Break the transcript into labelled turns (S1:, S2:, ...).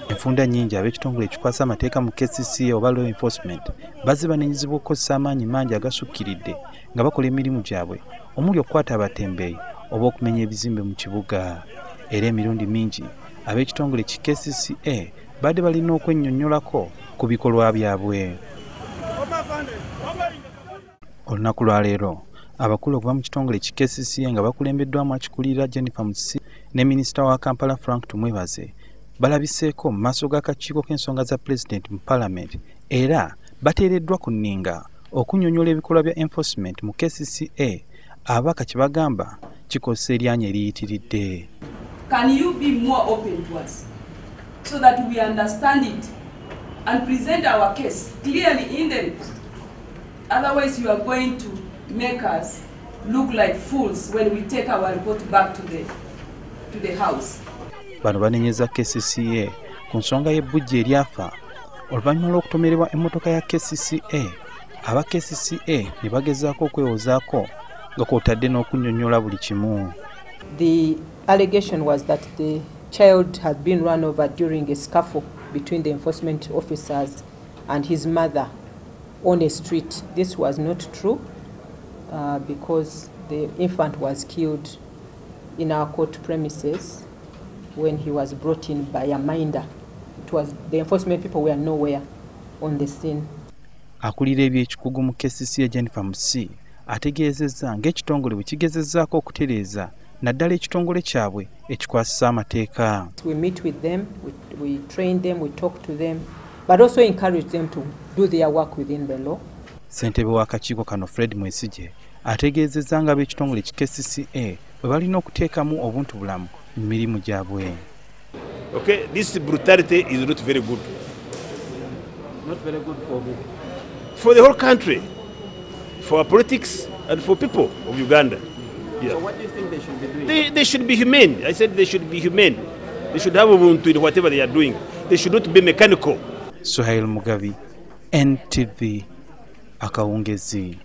S1: Enfunda nnyingi ab'ekitongole ekikwasa amateeka mu KCCA oba law enforcement bazibanenyezebwa okukozesa amaanyi mangi agasukkiridde nga bakola emirimu gyabwe omuli okukwata abatembeeyi oba okumenya ebizimbe mu kibuga. Era emirundi mingi ab'ekitongole ki KCCA badde balina okwennyonnyolako ku bikolwa byabwe. Olunaku lwa leero abakulu okuva mu kitongole ki KCCA nga bakulembeddwamu akikulira Jennifer Musisi ne Minisita wa Kampala Frank Tumwebaze balabiseeko mu maaso g'akakiiko k'ensonga za Pulezidenti mu Palamenti era bateereddwa kunninga okunnyonnyola ebikolwa bya enforcement mu KCCA abaka kye bagamba kikozesa eryaanyi eriyitiridde.
S2: Can you be more open to us so that we understand it and present our case clearly in the report? Otherwise you are going to make us look like fools when we take our report back to the house.
S1: Bano banenyeza KCCA ku nsonga y'ebbujja eryafa oluvannyuma lw'okutomerebwa emmotoka ya KCCA. Aba KCCA ne bagezaako okwewozaako nga kw'otadde n'okunnyonnyola buli kimu.
S3: The allegation was that the child had been run over during a scuffle between the enforcement officers and his mother on a street. This was not true because the infant was killed in our court premises when he was brought in by a minder. It was the enforcement people were nowhere on the scene.
S1: Akulira eby'ekikugu mu KCCA Jennifer Musisi ategeezezza ng'ekitongole bwe kigezezzaako okutereeza naddala ekitongole kyabwe ekikwasisa amateeka.
S3: We meet with them, we train them, we talk to them, but also encourage them to do their work within the law.
S1: Ssentebe w'akakiiko kano Fred Mwesige ategeezezza nga ab'ekitongole ki KCCA bwe balina okuteekamu obuntubulamu mu mirimu gyabwe.
S4: Okay, this brutality is not very good.
S1: Not very good for who?
S4: For the whole country, for our politics and for people of Uganda. Yeah.
S1: So what do you think they should be doing?
S4: They should be humane. I said they should be humane. They should have ubuntu in whatever they are doing. They should not be mechanical.
S1: Suhail Mugavi, NTV, Akawungeezi.